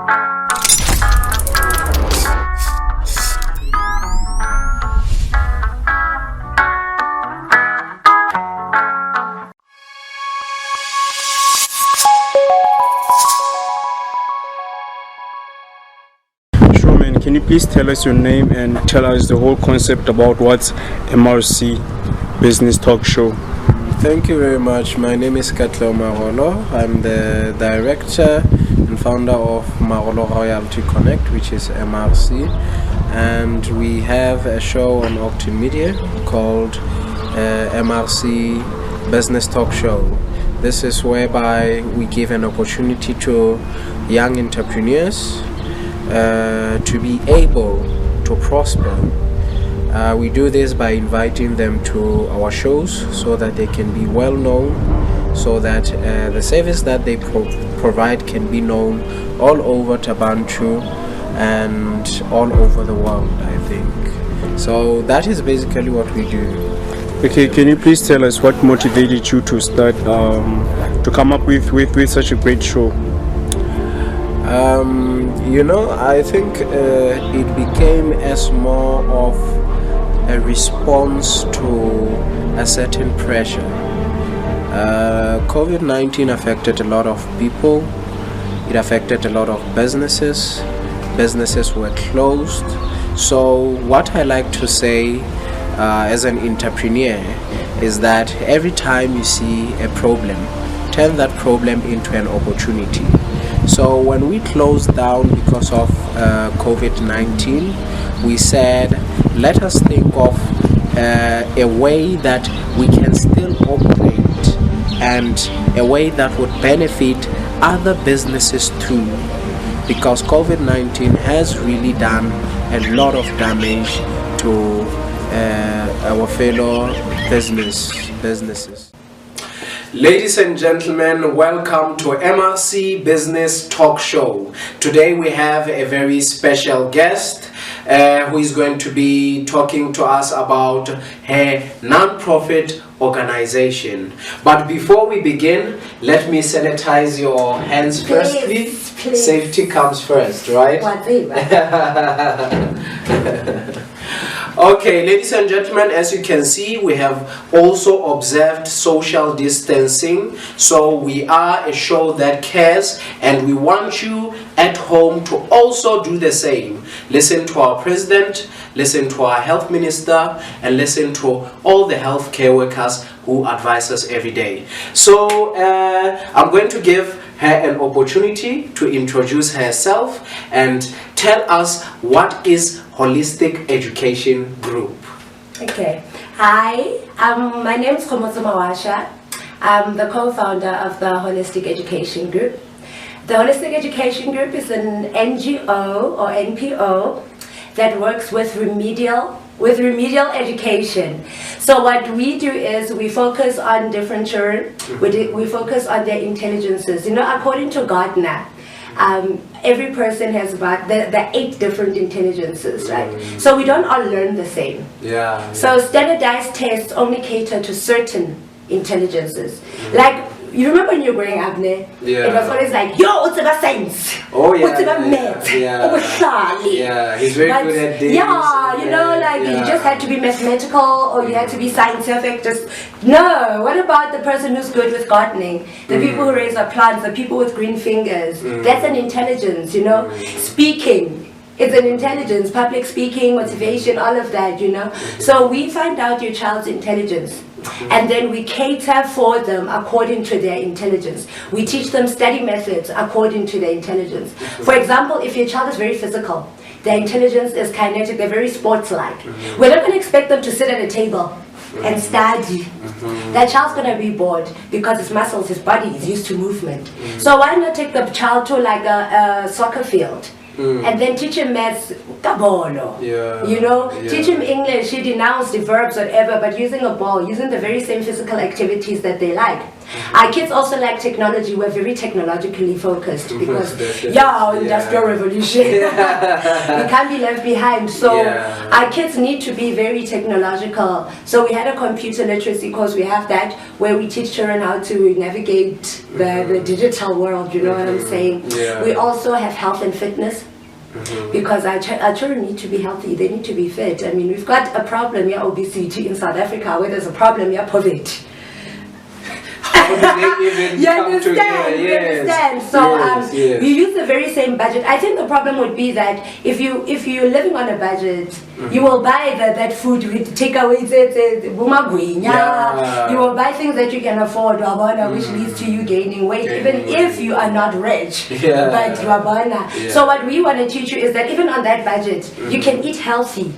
Can you please tell us your name and tell us the whole concept about what's MRC Business Talk Show? Thank you very much. My name is Katlo Marolo. I'm the director and founder of Marolo Royalty Connect, which is MRC. And we have a show on Octin Media called MRC Business Talk Show. This is whereby we give an opportunity to young entrepreneurs to be able to prosper. We do this by inviting them to our shows so that they can be well known, so that the service that they provide can be known all over Tabanchu and all over the world, I think. So that is basically what we do. Okay, can you please tell us what motivated you to start to come up with such a great show? I think it became as more of a response to a certain pressure. COVID-19 affected a lot of people. It affected a lot of businesses. Businesses were closed. So what I like to say as an entrepreneur is that every time you see a problem, turn that problem into an opportunity. So when we closed down because of COVID-19, we said, let us think of a way that we can still operate and a way that would benefit other businesses too, because COVID-19 has really done a lot of damage to our fellow businesses. Ladies and gentlemen, welcome to MRC Business Talk Show. Today we have a very special guest who is going to be talking to us about her non-profit organization. But before we begin, let me sanitize your hands first, please. Safety comes first, right? Okay, ladies and gentlemen, as you can see, we have also observed social distancing. So we are a show that cares, and we want you at home to also do the same. Listen to our president, listen to our health minister, and listen to all the healthcare workers who advise us every day. So I'm going to give her an opportunity to introduce herself and tell us what is Holistic Education Group. Okay. Hi, my name is Khomotso Mawasha. I'm the co-founder of the Holistic Education Group. The Holistic Education Group is an NGO or NPO that works with remedial education. So what we do is we focus on different children. We focus on their intelligences. According to Gartner, every person has about the 8 different intelligences, right? So we don't all learn the same. Yeah. So standardized tests only cater to certain intelligences. Like, you remember when you were growing up, ne? Yeah. It was always like, yo, it's about science. Oh yeah. It's about math. Yeah. He's very good at this. Yeah, you just had to be mathematical or you had to be scientific. No. What about the person who's good with gardening? The people who raise our plants, the people with green fingers. That's an intelligence, Speaking. It's an intelligence, public speaking, motivation, all of that, So we find out your child's intelligence. And then we cater for them according to their intelligence. We teach them study methods according to their intelligence. For example, if your child is very physical, their intelligence is kinetic, they're very sports-like. We're not going to expect them to sit at a table and study. That child's going to be bored because his muscles, his body is used to movement. So why not take the child to like a soccer field? And then teach him maths, teach him English, he denounced the verbs, whatever, but using a ball, using the very same physical activities that they like. Our kids also like technology. We're very technologically focused because, industrial revolution. We can't be left behind. So our kids need to be very technological. So we had a computer literacy course. We have that where we teach children how to navigate the digital world. You know what I'm saying? We also have health and fitness. Because our children need to be healthy, they need to be fit. I mean, we've got a problem here, obesity in South Africa, where there's a problem here, poverty. How do they even You come understand? together? You understand? So we use the very same budget. I think the problem would be that if you're living on a budget, you will buy that food with takeaways. You will buy things that you can afford, which leads to you gaining weight, even if you are not rich. But so what we want to teach you is that even on that budget, you can eat healthy,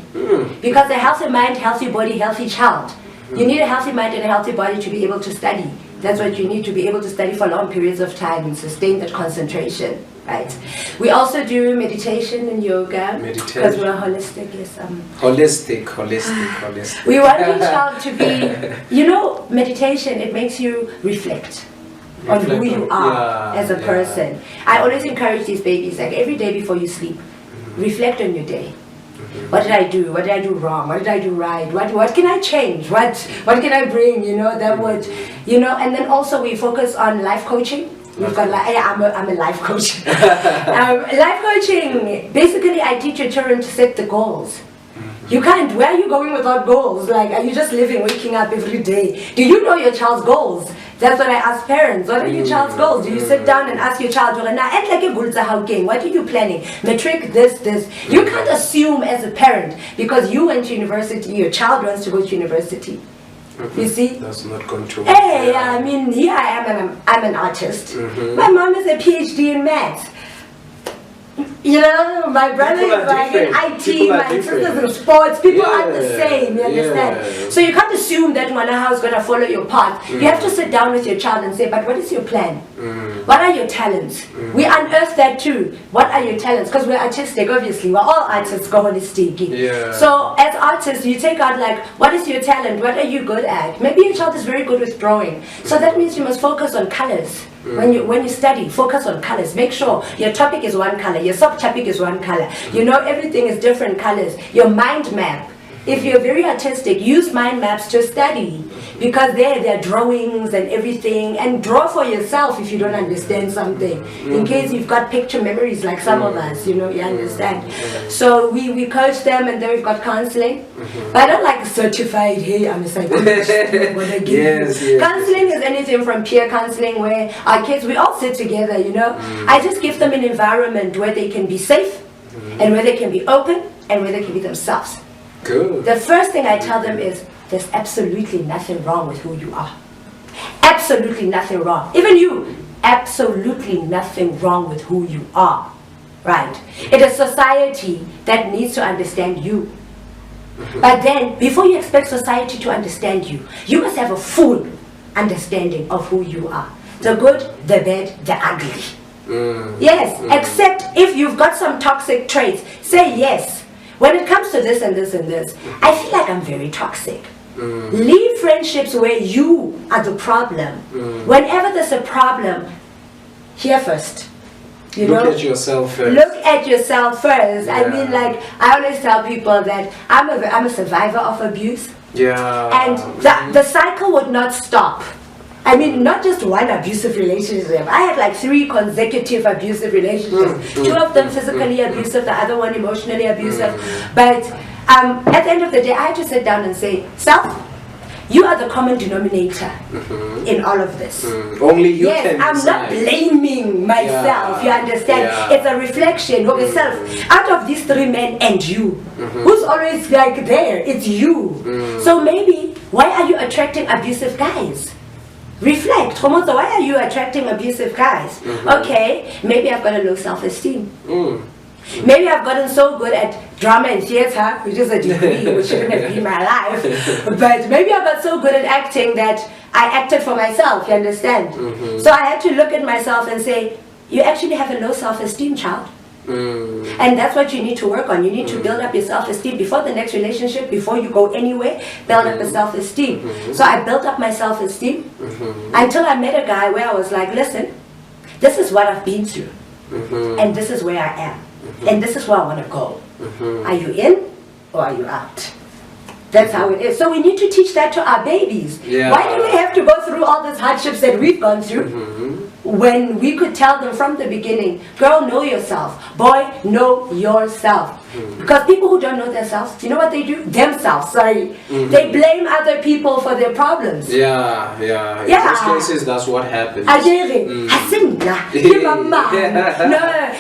because a healthy mind, healthy body, healthy child. You need a healthy mind and a healthy body to be able to study. That's what you need to be able to study for long periods of time and sustain that concentration, right? We also do meditation and yoga because we're holistic. Yes, holistic. We want each child to be, meditation. It makes you reflect on who you are as a person. I always encourage these babies, like every day before you sleep, reflect on your day. What did I do? What did I do wrong? What did I do right? What can I change? What can I bring? That would, and then also we focus on life coaching. We've got I'm a life coach. Life coaching, basically I teach your children to set the goals. You can't, where are you going without goals? Like, are you just living, waking up every day? Do you know your child's goals? That's what I ask parents. What are your child's goals? Do you sit down and ask your child, what are you planning? Matric, this. You can't assume as a parent, because you went to university, your child wants to go to university. You see? That's not going to work. Hey, I mean, here I am, I'm an artist. My mom is a PhD in maths. My brother is like in IT, my sister's in sports, people are the same, you understand? So you can't assume that Manaha is going to follow your path. You have to sit down with your child and say, but what is your plan? What are your talents? We unearth that too. What are your talents? Because we're artistic, obviously. We're all artists, go holistic. So as artists, you take out like, what is your talent? What are you good at? Maybe your child is very good with drawing. So that means you must focus on colors. When you study, focus on colors. Make sure your topic is one color, your subtopic is one color. Everything is different colors. Your mind map. If you're very artistic, use mind maps to study, because there are drawings and everything, and draw for yourself if you don't understand something, in case you've got picture memories like some of us, you understand. So we coach them, and then we've got counseling, but I don't like certified, hey, I'm a psychologist. Counseling is anything from peer counseling, where our kids, we all sit together, I just give them an environment where they can be safe, and where they can be open, and where they can be themselves. Good. The first thing I tell them is, there's absolutely nothing wrong with who you are. Absolutely nothing wrong. Even you, absolutely nothing wrong with who you are. Right? It is society that needs to understand you. But then, before you expect society to understand you, you must have a full understanding of who you are. The good, the bad, the ugly. Yes, except if you've got some toxic traits, say yes. When it comes to this and this and this, I feel like I'm very toxic. Leave friendships where you are the problem. Whenever there's a problem, here first. Look at yourself first. Look at yourself first. I mean, like, I always tell people that I'm a survivor of abuse. And the cycle would not stop. I mean, not just one abusive relationship. I had like 3 consecutive abusive relationships. 2 of them physically abusive, the other one emotionally abusive. But at the end of the day, I had to sit down and say, self, you are the common denominator in all of this. Only you can I'm decide. not blaming myself, you understand? It's a reflection of yourself. Out of these 3 men and you, who's always like there? It's you. So maybe, why are you attracting abusive guys? Reflect. Why are you attracting abusive guys? Okay, maybe I've got a low self-esteem. Maybe I've gotten so good at drama and theater, which is a degree, which shouldn't have been my life. But maybe I got so good at acting that I acted for myself, you understand? So I had to look at myself and say, you actually have a low self-esteem, child. And that's what you need to work on. You need to build up your self-esteem before the next relationship, before you go anywhere. Build up your self-esteem. So I built up my self-esteem until I met a guy where I was like, listen, this is what I've been through, and this is where I am, and this is where I want to go. Are you in or are you out? That's how it is. So we need to teach that to our babies. Why do we have to go through all these hardships that we've gone through? When we could tell them from the beginning, girl, know yourself. Boy, know yourself. Because people who don't know themselves, you know what they do? Themselves, sorry. They blame other people for their problems. In those cases, that's what happens. No,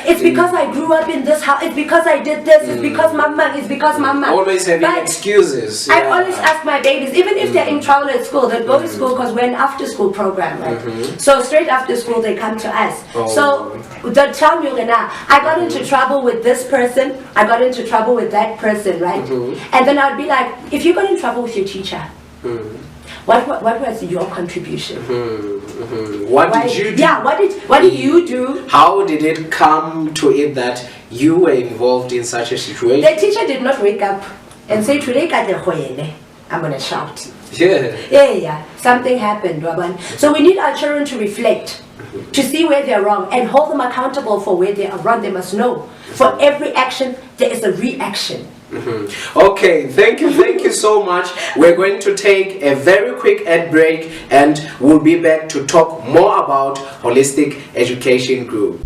it's because I grew up in this house. It's because I did this. It's because mama. It's because mama. Always having excuses. I always ask my babies, even if they're in trouble at school, they go to school because we're an after-school program, right? So straight after school, they come to us. So they tell me, I got into trouble with this person. I got into trouble with that person, right? And then I'd be like, if you got in trouble with your teacher, what was your contribution? What did you do? Yeah, what did you do? How did it come to it that you were involved in such a situation? The teacher did not wake up and say, today I'm going to shout. Yeah. Something happened, Raban. So we need our children to reflect, to see where they're wrong, and hold them accountable for where they are wrong. They must know. For every action, there is a reaction. Okay, thank you so much. We're going to take a very quick ad break and we'll be back to talk more about Holistic Education Group.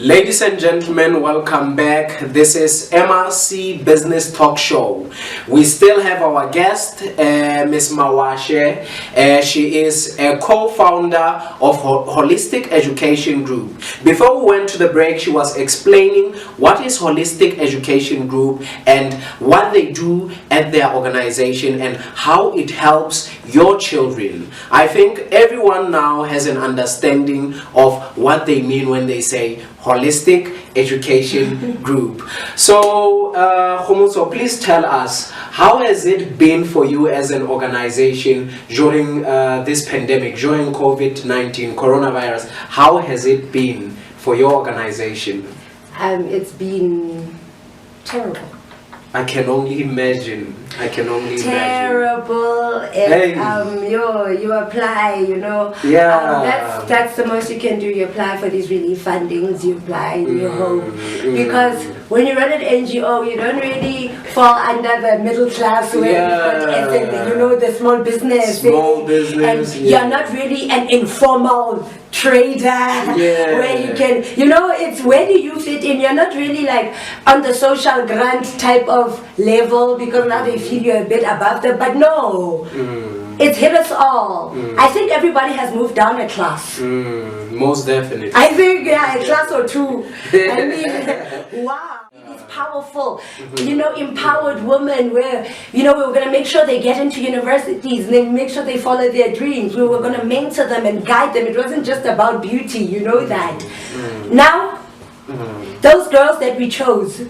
Ladies and gentlemen, welcome back. This is MRC Business Talk Show. We still have our guest, Ms. Mawashe. She is a co-founder of Holistic Education Group. Before we went to the break, she was explaining what is Holistic Education Group and what they do at their organization and how it helps your children. I think everyone now has an understanding of what they mean when they say Holistic Education Group. So, Khomotso, please tell us, how has it been for you as an organization during this pandemic, during COVID-19, coronavirus? How has it been for your organization? It's been terrible. I can only imagine. Terrible. Hey. You apply, Yeah. That's the most you can do. You apply for these relief fundings. You apply and you hope. Because when you run an NGO, you don't really fall under the middle class where the small business. And you're not really an informal trader where you can, it's where do you fit in. You're not really like on the social grant type of level because now they feel you're a bit above them, but no, it's hit us all. I think everybody has moved down a class. Most definitely. I think, a class or two. I mean, wow. It's powerful, empowered women where, we were going to make sure they get into universities and then make sure they follow their dreams. We were going to mentor them and guide them. It wasn't just about beauty, that. Now, those girls that we chose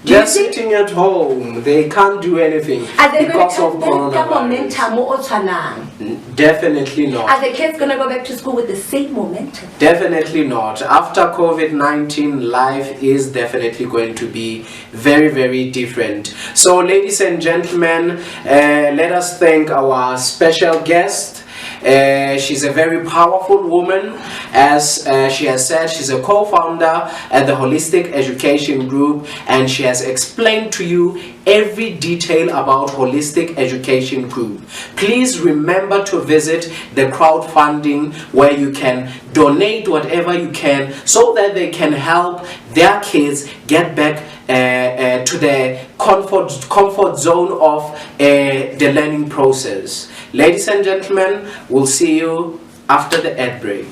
They're sitting at home. They can't do anything because of coronavirus. Definitely not. Are the kids going to go back to school with the same momentum? Definitely not. After COVID-19, life is definitely going to be very, very different. So, ladies and gentlemen, let us thank our special guest. She's a very powerful woman. As she has said, she's a co-founder at the Holistic Education Group, and she has explained to you every detail about Holistic Education Group. Please remember to visit the crowdfunding where you can donate whatever you can so that they can help their kids get back to the comfort zone of the learning process. Ladies and gentlemen, we'll see you after the ad break.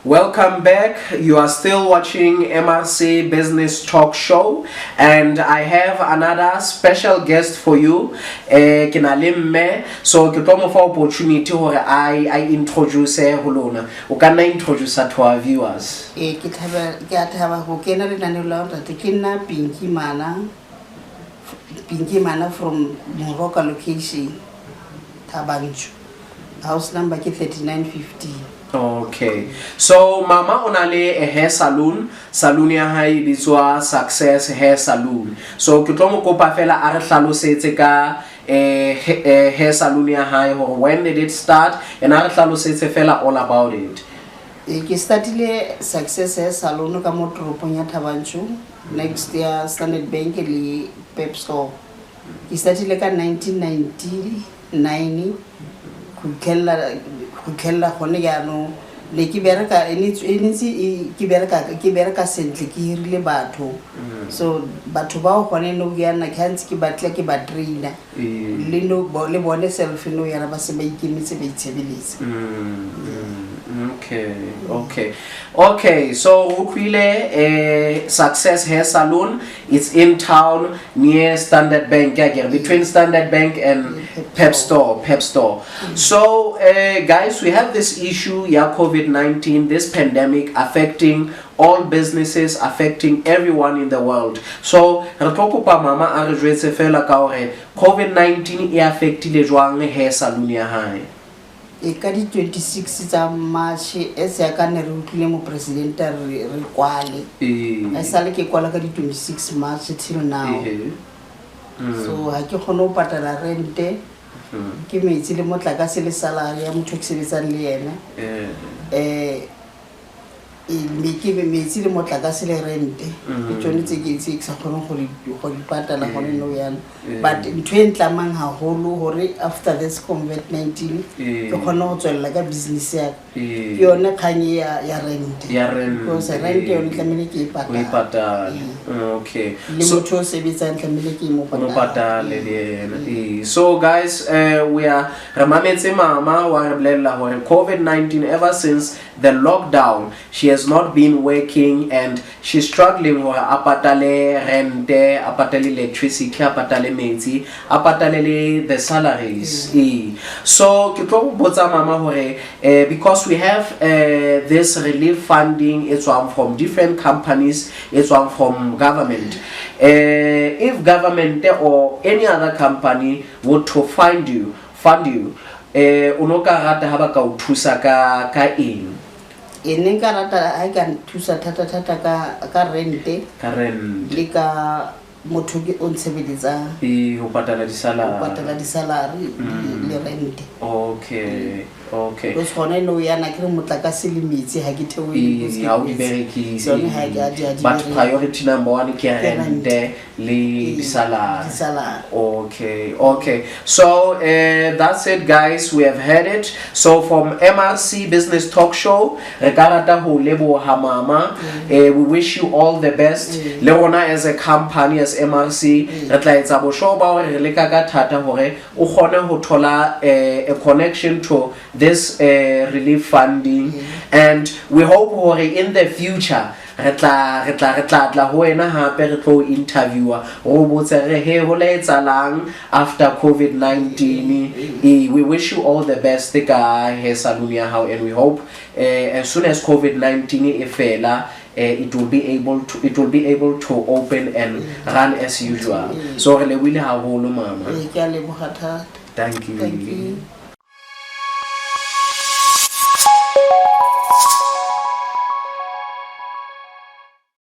Welcome back. You are still watching MRC Business Talk Show, and I have another special guest for you. So ke tlo mo fa opportunity hore I introduce ho lona. O kana introduce to our viewers. Ke thaba ho kena le nane la ntate ke nna Pinky Mana from Moroka location, Tabanchu. House number ke 3950. Okay, so mama onale a hair salon ya hai bitswa Success Hair Salon. So ke tlo mo kopa fela a re hlalosetse ka hair salon ya hai hore when did it start, and a re hlalosetse fela all about it. Ke startile Success Hair Salon ka mo toropong ya Thabanchu next year Standard Bank le Pep Store. Ke startile ka 1999 ku khella gone ya no le ke bereka ke bereka sentle ke hirile batho, so batho ba gone no ya na kantsi ke batla ke ba trainer le no le bone self no ya ba se ba ikemitse ba itshebeletse. Okay, so ukwile Success Hair Salon, it's in town near Standard Bank, between Standard Bank and Pep Store. So guys, we have this issue, COVID-19, this pandemic affecting all businesses, affecting everyone in the world. So re tlo kopa mama a re jwetse fela ka hore COVID-19 e affectile jwang hair salon ya hae. Ka di 26 tsa March ese ya ka ne re utlile mo president re kwale a sale ke kwala ka di 26 March till now. So ha ke khone o patala rente ke metsi le motlaka se le salary ya motho ke sebetsang le yena ke be metsi le motlakase le rente ke tsone tse ke sa kgone go di patala gone no yana but ntho e ntlamang haholo hore after this COVID-19 ke kgone go tswella ka business ya ke yone kgang ya rente because rente yone tlamele ke e patala okay le motho o sebetsang tlamele ke mo patala so guys we are remametse mama wa re bolella hore COVID-19 ever since the lockdown she has not been working and she's struggling hore a patale rente, a patale electricity, a patale metsi, a patale the salaries. So ke tlo botsa mama hore because we have this relief funding, it's one from different companies, it's one from government. If government or any other company would to fund you unoka rata ha ba ka o thusa ka eng ene ka rata ha ka thusa thata ka rente le ka motho ke o ntshebeletsang ho patala di salary le rente okay because gone no yana ke motlakase le metsi ha ke theoe ha o berekise but priority number 1 ke rente le di salary okay so that's it guys, we have heard it. So from MRC Business Talk Show re ka rata ho leboha mama, we wish you all the best le rona as a company as MRC re tla etsa bo show ba hore re leka ka thata hore o kgone ho thola a connection to this relief funding and we hope hore in the future re tla ho wena hape re tlo interviewer o botse re he ho le etsalang after COVID-19. We wish you all the best ka he Salon ya hao and we hope as soon as COVID-19 ifela it will be able to open and run as usual. So re le wile haholo mama. Ke a leboga thata. Thank you.